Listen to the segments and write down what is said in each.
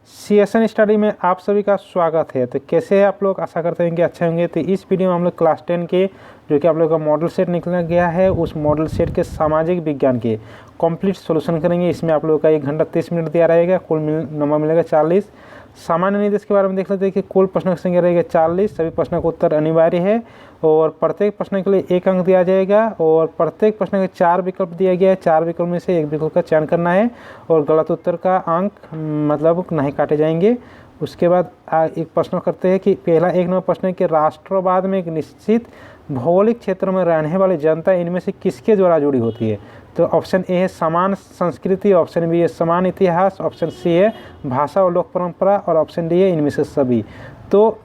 CSN study में आप सभी का स्वागत है। तो कैसे है आप लोग, आशा करते हैं कि अच्छे होंगे। तो इस वीडियो में हम लोग क्लास 10 के जो कि आप लोगों का मॉडल सेट निकला गया है, उस मॉडल सेट के सामाजिक विज्ञान के कंप्लीट सॉल्यूशन करेंगे। इसमें आप लोगों का 1 घंटा 30 मिनट दिया रहेगा। कुल नंबर मिलेगा 40। सामान्य निर्देश के बारे में देख लेते हैं कि कुल प्रश्नों की संख्या रहेगी 40। सभी प्रश्नों का उत्तर अनिवार्य है और प्रत्येक प्रश्न के लिए 1 अंक दिया जाएगा और प्रत्येक प्रश्न के 4 विकल्प दिया गया है। 4 विकल्प में से 1 विकल्प का चयन करना है और गलत उत्तर का अंक मतलब नहीं काटे जाएंगे। उसके बाद एक प्रश्न करते हैं कि पहला 1 नंबर प्रश्न है कि राष्ट्रवाद में एक निश्चित भौगोलिक क्षेत्र में रहने वाली जनता इनमें से किसके द्वारा जुड़ी होती है। तो ऑप्शन ए है समान संस्कृति, ऑप्शन बी है समान इतिहास, ऑप्शन सी है भाषा और लोक परंपरा और ऑप्शन डी है इनमें से सभी। तो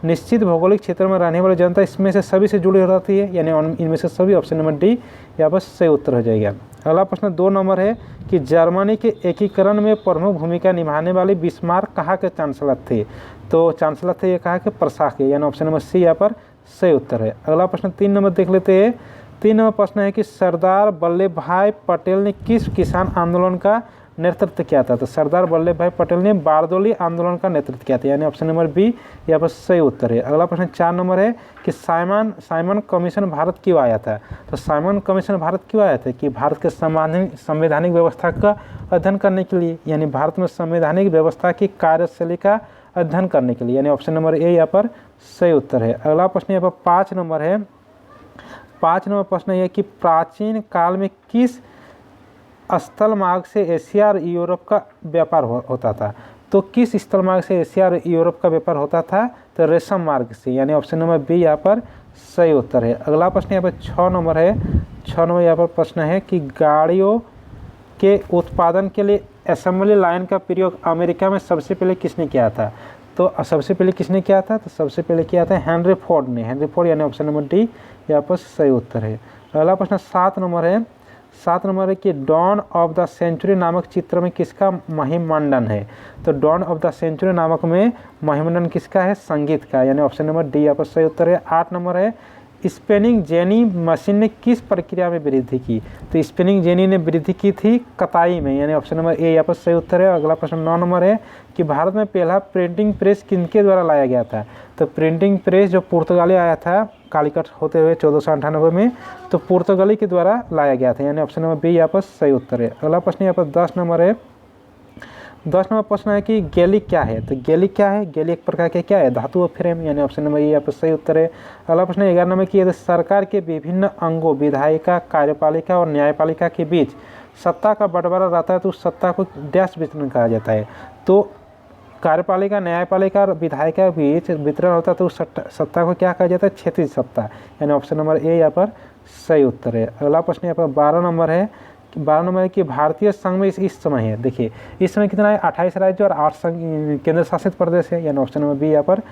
निश्चित भौगोलिक क्षेत्र में रहने वाली जनता इसमें से सभी से जुड़ी रहती है, यानी इनमें से सभी। ऑप्शन नंबर डी यहाँ पर सही उत्तर हो जाएगा। अगला प्रश्न 2 नंबर है कि जर्मनी के एकीकरण में प्रमुख भूमिका निभाने वाले बिस्मार्क कहाँ के चांसलर थे। तो चांसलर थे ये कहा कि प्रसा के, यानी ऑप्शन नंबर सी यहाँ पर सही उत्तर है। अगला प्रश्न 3 नंबर देख लेते हैं। 3 नंबर प्रश्न है कि सरदार वल्लभ भाई पटेल ने किस किसान आंदोलन का नेतृत्व किया था। तो सरदार वल्लभ भाई पटेल ने बारदोली आंदोलन का नेतृत्व किया था, यानी ऑप्शन नंबर बी यहाँ पर सही उत्तर है। अगला प्रश्न 4 नंबर है कि साइमन कमीशन भारत क्यों आया था। तो साइमन कमीशन भारत क्यों आया था कि भारत के संवैधानिक व्यवस्था का अध्ययन करने के लिए, यानी भारत में संवैधानिक व्यवस्था की कार्यशैली का अध्ययन करने के लिए, यानी ऑप्शन नंबर ए यहाँ पर सही उत्तर है। अगला प्रश्न यहाँ पर 5 नंबर है। 5 नंबर प्रश्न यह कि प्राचीन काल में किस स्थल मार्ग से एशिया और यूरोप का व्यापार होता था। तो किस स्थल मार्ग से एशिया और यूरोप का व्यापार होता था। तो रेशम मार्ग से, यानी ऑप्शन नंबर बी यहाँ पर सही उत्तर है। अगला प्रश्न यहाँ पर 6 नंबर है। 6 नंबर यहाँ पर प्रश्न है कि गाड़ियों के उत्पादन के लिए असेंबली लाइन का प्रयोग अमेरिका में सबसे पहले किसने किया था। तो सबसे पहले किसने किया था। तो सबसे पहले किया था हेनरी फोर्ड ने। हेनरी फोर्ड, यानी ऑप्शन नंबर डी यहाँ पर सही उत्तर है। अगला प्रश्न 7 नंबर है। 7 नंबर है कि डॉन ऑफ द सेंचुरी नामक चित्र में किसका महिमंडन है। तो डॉन ऑफ द सेंचुरी नामक में महिमंडन किसका है, संगीत का, यानी ऑप्शन नंबर डी यहाँ पर सही उत्तर है। 8 नंबर है स्पिनिंग जेनी मशीन ने किस प्रक्रिया में वृद्धि की। तो स्पिनिंग जेनी ने वृद्धि की थी कताई में, यानी ऑप्शन नंबर ए यहाँ पर सही उत्तर है। अगला प्रश्न 9 नंबर है कि भारत में पहला प्रिंटिंग प्रेस किनके द्वारा लाया गया था। तो प्रिंटिंग प्रेस जो पुर्तगाली आया था कालीकट होते हुए 1498 में, तो पुर्तगाली के द्वारा लाया गया था, यानी ऑप्शन नंबर बी यहाँ पर सही उत्तर है। अगला प्रश्न यहाँ पर 10 नंबर है। 10 नंबर प्रश्न है कि गैलिक क्या है। तो गैलिक क्या है, गैलिक एक प्रकार के क्या है, धातु और फ्रेम, यानी ऑप्शन नंबर यहाँ पर सही उत्तर है। अगला प्रश्न 11 नंबर की सरकार के विभिन्न अंगों विधायिका, कार्यपालिका और न्यायपालिका के बीच सत्ता का बंटवारा रहता है, तो उस सत्ता को डैश वितरण कहा जाता है। तो कार्यपालिका, न्यायपालिका और विधायिका के बीच वितरण होता है, तो उस सत्ता को क्या कहा जाता है, क्षेत्रीय सत्ता, यानी ऑप्शन नंबर ए यहाँ पर सही उत्तर है। अगला प्रश्न यहाँ पर 12 नंबर है। 12 नंबर है कि भारतीय संघ में इस समय है, देखिए इस समय कितना है, 28 राज्य और 8 केंद्र शासित प्रदेश है, यानी ऑप्शन नंबर बी यहाँ पर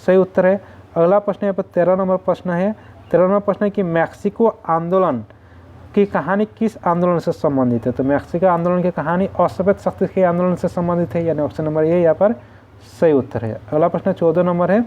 सही उत्तर है। अगला प्रश्न यहाँ पर 13 नंबर प्रश्न है। 13 नंबर प्रश्न है कि मैक्सिको आंदोलन की कहानी किस आंदोलन से संबंधित है। तो मैक्सिको आंदोलन की कहानी असभ्य शक्ति के आंदोलन से संबंधित है, यानी ऑप्शन नंबर ए यहाँ पर सही उत्तर है। अगला प्रश्न 14 नंबर है।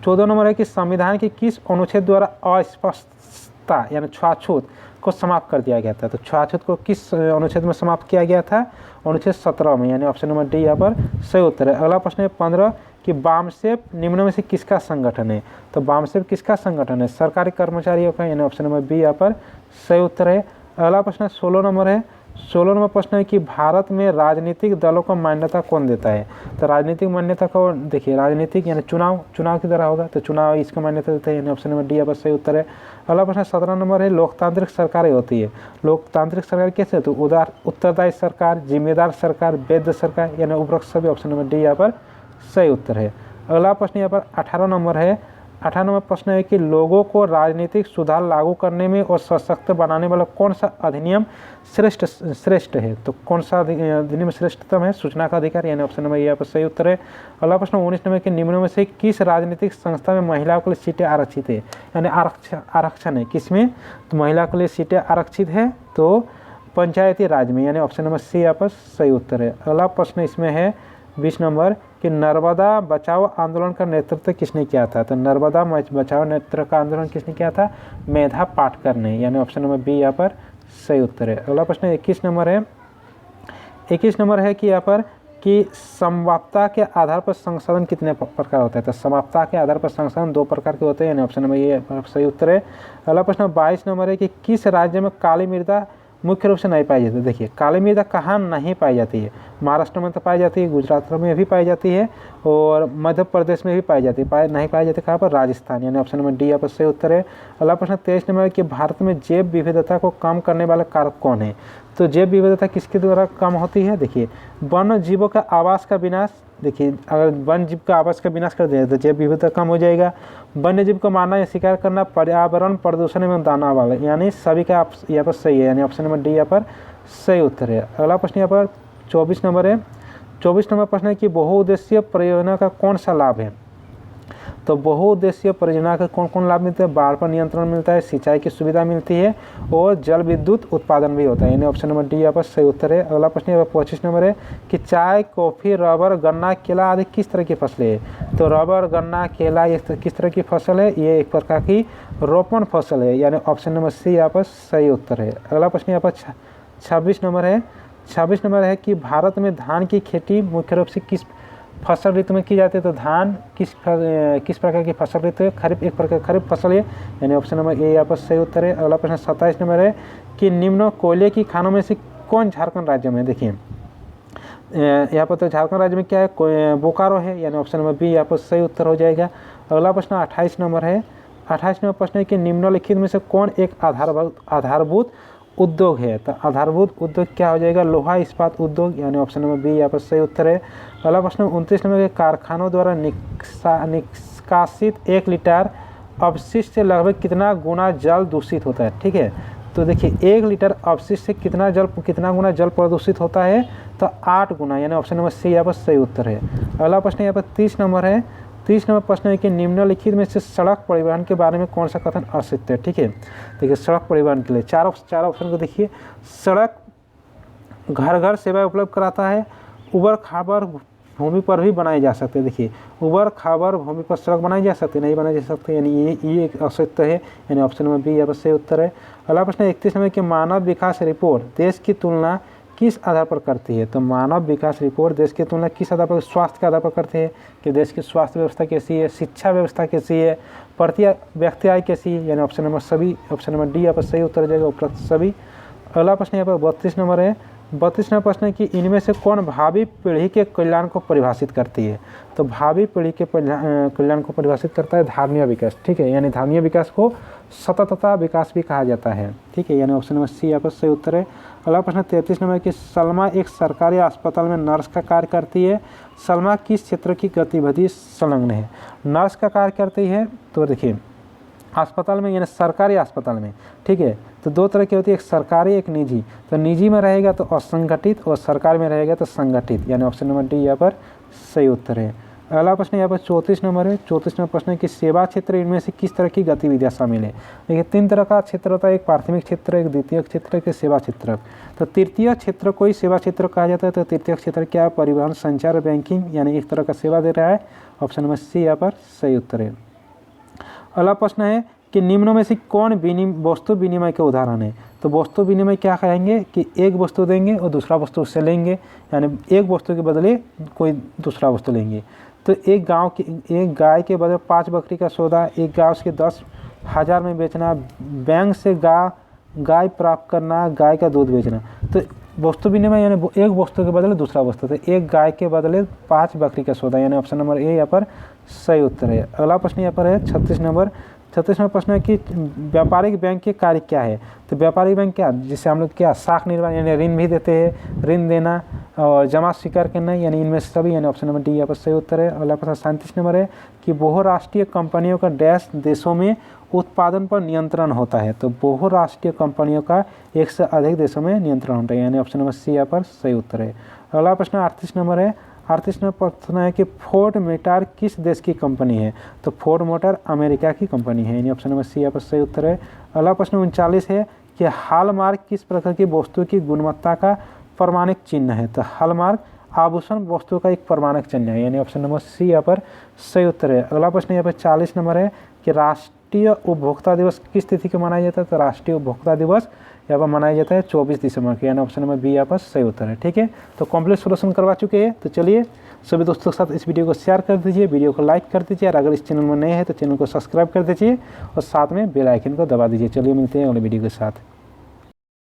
14 नंबर है कि संविधान के किस अनुच्छेद द्वारा अस्पष्टता यानी छुआछूत को समाप्त कर दिया गया था। तो छुआछूत को किस अनुच्छेद में समाप्त किया गया था, अनुच्छेद 17 में, यानी ऑप्शन नंबर डी यहाँ पर सही उत्तर है। अगला प्रश्न है 15 कि बामसेफ निम्न में से किसका संगठन है। तो बामसेफ किसका संगठन है, सरकारी कर्मचारियों का, यानी ऑप्शन नंबर बी यहाँ पर सही उत्तर है। अगला प्रश्न 16 नंबर है। 16 नंबर प्रश्न है कि भारत में राजनीतिक दलों को मान्यता कौन देता है। तो राजनीतिक मान्यता को देखिए, राजनीतिक यानी चुनाव की तरह होगा, तो चुनाव इसको मान्यता देता है, यानी ऑप्शन नंबर डी यहाँ पर सही उत्तर है। अगला प्रश्न 17 नंबर है। लोकतांत्रिक सरकारें होती है, लोकतांत्रिक सरकार कैसे, तो उत्तरदायी सरकार, जिम्मेदार सरकार, वैध सरकार, यानी उपरोक्त सभी, ऑप्शन नंबर डी यहाँ पर सही उत्तर है। अगला प्रश्न यहाँ पर 18 नंबर है। 18 नंबर प्रश्न है कि लोगों को राजनीतिक सुधार लागू करने में और सशक्त बनाने वाला कौन सा अधिनियम श्रेष्ठ है। तो कौन सा अधिनियम श्रेष्ठतम है, सूचना का अधिकार, यानी ऑप्शन नंबर यहाँ पर सही उत्तर है। अगला प्रश्न 19 नंबर के निम्न में से किस राजनीतिक संस्था में महिलाओं के लिए सीटें आरक्षित है, यानी आरक्षण है किसमें, तो महिला के लिए सीटें आरक्षित है, तो पंचायती राज में, यानी ऑप्शन नंबर सी यहाँ पर सही उत्तर है। अगला प्रश्न इसमें है 20 नंबर कि नर्मदा बचाओ आंदोलन का नेतृत्व किसने किया था। तो नर्मदा बचाओ नेतृत्व का आंदोलन किसने किया था, मेधा पाटकर ने, यानी ऑप्शन नंबर बी यहाँ पर सही उत्तर है। अगला प्रश्न 21 नंबर है। 21 नंबर है कि यहाँ पर कि समवाप्ता के आधार पर संशोधन कितने प्रकार होते हैं। तो समवाप्ता के आधार पर संशोधन 2 प्रकार के होते हैं, यानी ऑप्शन नंबर ये सही उत्तर है। अगला प्रश्न 22 नंबर है कि किस राज्य में काली मृदा मुख्य रूप से नहीं पाई जाती। देखिए काली मृदा कहाँ नहीं पाई जाती है, महाराष्ट्र में तो पाई जाती है, गुजरात में भी पाई जाती है और मध्य प्रदेश में भी पाई जाती है। नहीं पाई जाती कहाँ पर, राजस्थान, यानी ऑप्शन नंबर डी यहाँ पर सही उत्तर है। अगला प्रश्न 23 नंबर है कि भारत में जैव विविधता को कम करने वाला कारक कौन है। तो जैव विविधता किसके द्वारा कम होती है। देखिए वन्य जीवों का आवास का विनाश, देखिए अगर वन्य जीव का आवास का विनाश कर दें तो जैव विविधता कम हो जाएगा। वन्य जीव को मारना या शिकार करना, पर्यावरण प्रदूषण एवं दाना वाला, यानी सभी का यहाँ पर सही है, यानी ऑप्शन नंबर डी यहाँ पर सही उत्तर है। अगला प्रश्न यहाँ पर 24 नंबर है। 24 नंबर प्रश्न है कि बहुउद्देशीय परियोजना का कौन सा लाभ है। तो बहुउद्देशीय परियोजना का कौन कौन लाभ मिलते हैं। बाढ़ पर नियंत्रण मिलता है, सिंचाई की सुविधा मिलती है और जल विद्युत उत्पादन भी होता है, यानी ऑप्शन नंबर डी यहाँ पर सही उत्तर है। अगला प्रश्न यहाँ पर 25 नंबर है कि चाय, कॉफ़ी, रबर, गन्ना, केला आदि किस तरह की फसलें है। तो रबर, गन्ना, केला ये किस तरह की फसल है, ये एक प्रकार की रोपण फसल है, यानी ऑप्शन नंबर सी यहाँ पर सही उत्तर है। अगला प्रश्न यहाँ पर 26 नंबर है। 26 नंबर है कि भारत में धान की खेती मुख्य रूप से किस फसल ऋतु में की जाती है। तो धान किस प्रकार की फसल ऋतु है, खरीफ, एक प्रकार खरीफ फसल है, यानी ऑप्शन नंबर ए यहाँ पर सही उत्तर है। अगला प्रश्न 27 नंबर है कि निम्न कोयले की खानों में से कौन झारखंड राज्य में। देखिए यहाँ पर तो झारखंड राज्य में क्या है, बोकारो है, यानी ऑप्शन नंबर बी यहाँ पर सही उत्तर हो जाएगा। अगला प्रश्न 28 नंबर है। 28 नंबर प्रश्न है कि निम्नलिखित में से कौन एक आधारभूत उद्योग है। तो आधारभूत उद्योग क्या हो जाएगा, लोहा इस्पात उद्योग, यानी ऑप्शन नंबर बी यहाँ पर सही उत्तर है। अगला प्रश्न 29 नंबर के कारखानों द्वारा निष्कासित 1 लीटर अपशिष्ट से लगभग कितना गुना जल दूषित होता है। ठीक है, तो देखिए 1 लीटर अपशिष्ट से कितना गुना जल प्रदूषित होता है। तो 8 गुना, यानी ऑप्शन नंबर सी यहाँ पर सही उत्तर है। अगला प्रश्न यहाँ पर 30 नंबर है। 30 नंबर प्रश्न है कि निम्नलिखित में से सड़क परिवहन के बारे में कौन सा कथन असत्य है। ठीक है, देखिए सड़क परिवहन के लिए चार ऑप्शन को देखिए। सड़क घर घर सेवा उपलब्ध कराता है, उबड़ खाबड़ भूमि पर भी बनाए जा सकते हैं। देखिए उबड़ खाबड़ भूमि पर सड़क बनाई जा सकती है, नहीं बनाई जा सकती, यानी ये एक असत्य है, यानी ऑप्शन नंबर बी यहाँ पर सही उत्तर है। अगला प्रश्न 31 नंबर कि मानव विकास रिपोर्ट देश की तुलना किस आधार पर करती है। तो मानव विकास रिपोर्ट देश की तुलना किस आधार पर, स्वास्थ्य के आधार पर करती है कि देश की स्वास्थ्य व्यवस्था कैसी है, शिक्षा व्यवस्था कैसी है, प्रति व्यक्ति आय कैसी है, यानी ऑप्शन नंबर सभी, ऑप्शन नंबर डी यहाँ पर सही उत्तर हो जाएगा, उपरोक्त सभी। अगला प्रश्न यहाँ पर 32 नंबर है। 32 नंबर प्रश्न है कि इनमें से कौन भावी पीढ़ी के कल्याण को परिभाषित करती है। तो भावी पीढ़ी के कल्याण को परिभाषित करता है धारणीय विकास। ठीक है, यानी धारणीय विकास को सततता विकास भी कहा जाता है। ठीक है, यानी ऑप्शन नंबर सी यहाँ पर सही उत्तर है। अगला प्रश्न 33 नंबर कि सलमा एक सरकारी अस्पताल में नर्स का कार्य करती है। सलमा किस क्षेत्र की गतिविधि संलग्न है। नर्स का कार्य करती है, तो देखिए अस्पताल में, यानी सरकारी अस्पताल में। ठीक है, तो 2 तरह की होती है, एक सरकारी एक निजी। तो निजी में रहेगा तो असंगठित और सरकारी में रहेगा तो संगठित, यानी ऑप्शन नंबर डी यहाँ पर सही उत्तर है। अगला प्रश्न यहाँ पर 34 नंबर है। 34 नंबर प्रश्न है कि सेवा क्षेत्र इनमें से किस तरह की गतिविधियाँ शामिल है। देखिए 3 तरह का क्षेत्र होता है, एक प्राथमिक क्षेत्र, एक द्वितीय क्षेत्र, एक सेवा क्षेत्र। तो तृतीय क्षेत्र को ही सेवा क्षेत्र कहा जाता है। तो तृतीय क्षेत्र क्या है, परिवहन, संचार, बैंकिंग, यानी एक तरह का सेवा दे रहा है, ऑप्शन नंबर सी यहाँ पर सही उत्तर है। अगला प्रश्न है कि निम्नों में से कौन वस्तु विनिमय के उदाहरण है। तो वस्तु विनिमय क्या कहेंगे कि एक वस्तु देंगे और दूसरा वस्तु उससे लेंगे, यानी एक वस्तु के बदले कोई दूसरा वस्तु लेंगे। तो एक गाय के बदले 5 बकरी का सौदा, एक गाय उसके 10,000 में बेचना, बैंक से गाय प्राप्त करना, गाय का दूध बेचना। तो वस्तु विनिमय यानी एक वस्तु के बदले दूसरा वस्तु, तो एक गाय के बदले 5 बकरी का सौदा, यानी ऑप्शन नंबर ए यहाँ पर सही उत्तर है। अगला प्रश्न यहाँ पर है 36 नंबर। 36 नंबर प्रश्न है कि व्यापारिक बैंक के कार्य क्या है। तो व्यापारिक बैंक क्या, जिससे हम लोग क्या साख निर्माण, यानी ऋण भी देते हैं, ऋण देना और जमा स्वीकार करना, यानी इनमें से सभी, यानी ऑप्शन नंबर डी यहाँ पर सही उत्तर है। अगला प्रश्न 37 नंबर है कि बहुराष्ट्रीय कंपनियों का डैश देशों में उत्पादन पर नियंत्रण होता है। तो बहुराष्ट्रीय कंपनियों का 1 से अधिक देशों में नियंत्रण होता है, यानी ऑप्शन नंबर सी यहाँ पर सही उत्तर है। अगला प्रश्न 38 नंबर है। 38 नंबर प्रश्न है कि फोर्ड मोटर किस देश की कंपनी है। तो फोर्ड मोटर अमेरिका की कंपनी है, यानी ऑप्शन नंबर सी यहाँ पर सही उत्तर है। अगला प्रश्न 39 है कि हॉलमार्क किस प्रकार की वस्तु की गुणवत्ता का प्रमाणिक चिन्ह है। तो हॉलमार्क आभूषण वस्तु का एक प्रमाणिक चिन्ह है, यानी ऑप्शन नंबर सी यहाँ पर सही उत्तर है। अगला प्रश्न यहाँ पर 40 नंबर है कि राष्ट्रीय उपभोक्ता दिवस किस तिथि को मनाया जाता है। तो राष्ट्रीय उपभोक्ता दिवस यहाँ पर मनाया जाता है 24 दिसंबर को, यानी ऑप्शन नंबर बी यहाँ पर सही उत्तर है। ठीक है, तो कंप्लीट सोल्यूशन करवा चुके हैं। तो चलिए सभी दोस्तों के साथ इस वीडियो को शेयर कर दीजिए, वीडियो को लाइक कर दीजिए, और अगर इस चैनल में नए हैं तो चैनल को सब्सक्राइब कर दीजिए और साथ में बेल आइकन को दबा दीजिए। चलिए मिलते हैं अगले वीडियो के साथ।